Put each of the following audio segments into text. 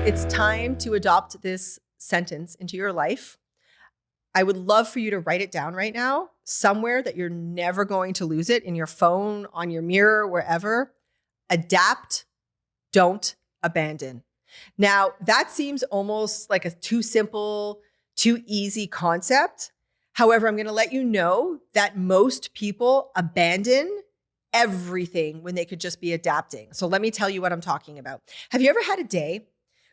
It's time to adopt this sentence into your life. I would love for you to write it down right now, somewhere that you're never going to lose it, in your phone, on your mirror, wherever. Adapt, don't abandon. Now, that seems almost like a too simple, too easy concept. However, I'm going to let you know that most people abandon everything when they could just be adapting. So let me tell you what I'm talking about. Have you ever had a day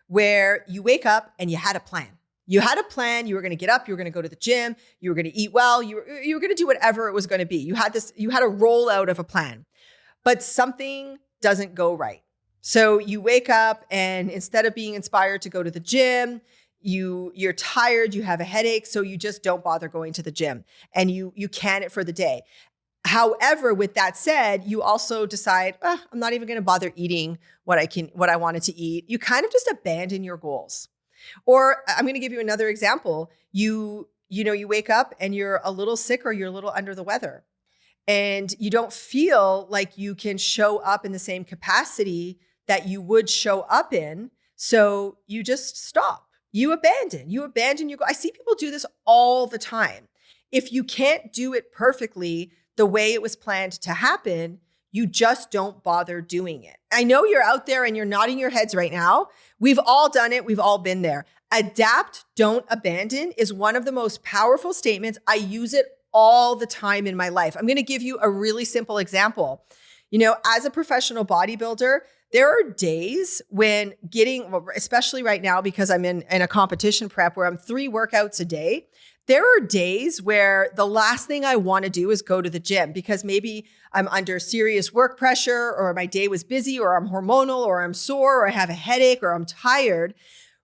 where you wake up and you had a plan? You had a plan. You were going to get up. You were going to go to the gym. You were going to eat well. You were going to do whatever it was going to be. You had a rollout of a plan, but something doesn't go right. So you wake up and instead of being inspired to go to the gym, you're tired, you have a headache, so you just don't bother going to the gym and you can it for the day. However, with that said, you also decide, I'm not even going to bother eating what I wanted to eat. You kind of just abandon your goals. Or I'm going to give you another example. You wake up and you're a little sick or you're a little under the weather and you don't feel like you can show up in the same capacity that you would show up in. So you just stop. You abandon your goal. I see people do this all the time. If you can't do it perfectly the way it was planned to happen, you just don't bother doing it. I know you're out there and you're nodding your heads right now. We've all done it. We've all been there. Adapt, don't abandon is one of the most powerful statements. I use it all the time in my life. I'm going to give you a really simple example. As a professional bodybuilder, there are days when especially right now because I'm in a competition prep where I'm 3 workouts a day. There are days where the last thing I want to do is go to the gym because maybe I'm under serious work pressure or my day was busy or I'm hormonal or I'm sore or I have a headache or I'm tired.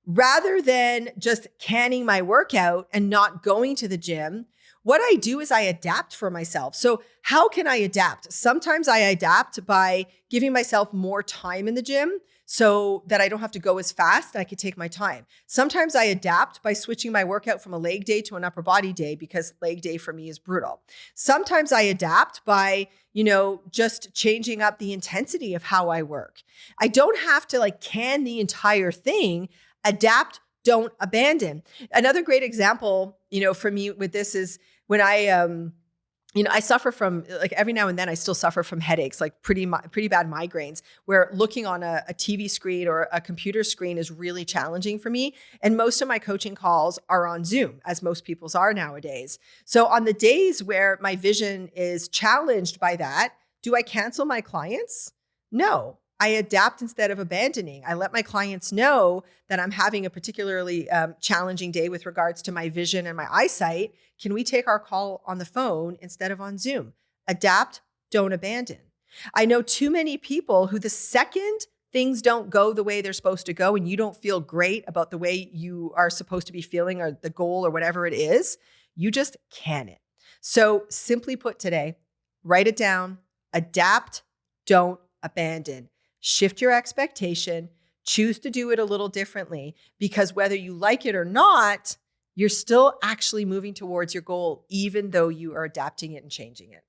Rather than just canning my workout and not going to the gym, what I do is I adapt for myself. So how can I adapt? Sometimes I adapt by giving myself more time in the gym so that I don't have to go as fast and I can take my time. Sometimes I adapt by switching my workout from a leg day to an upper body day because leg day for me is brutal. Sometimes I adapt by, just changing up the intensity of how I work. I don't have to can the entire thing. Adapt, don't abandon. Another great example, for me with this is when I suffer from every now and then I still suffer from headaches, pretty bad migraines, where looking on a TV screen or a computer screen is really challenging for me. And most of my coaching calls are on Zoom, as most people's are nowadays. So on the days where my vision is challenged by that, do I cancel my clients? No. I adapt instead of abandoning. I let my clients know that I'm having a particularly challenging day with regards to my vision and my eyesight. Can we take our call on the phone instead of on Zoom? Adapt, don't abandon. I know too many people who the second things don't go the way they're supposed to go and you don't feel great about the way you are supposed to be feeling or the goal or whatever it is, you just can it. So simply put today, write it down, adapt, don't abandon. Shift your expectation, choose to do it a little differently because whether you like it or not, you're still actually moving towards your goal, even though you are adapting it and changing it.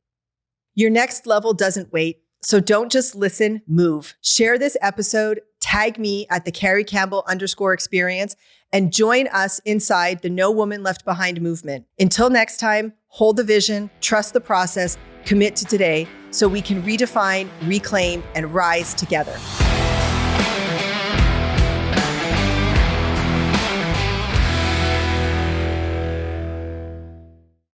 Your next level doesn't wait. So don't just listen, move. Share this episode, tag me at the Carrie Campbell _experience, and join us inside the No Woman Left Behind movement. Until next time, hold the vision, trust the process, commit to today so we can redefine, reclaim, and rise together.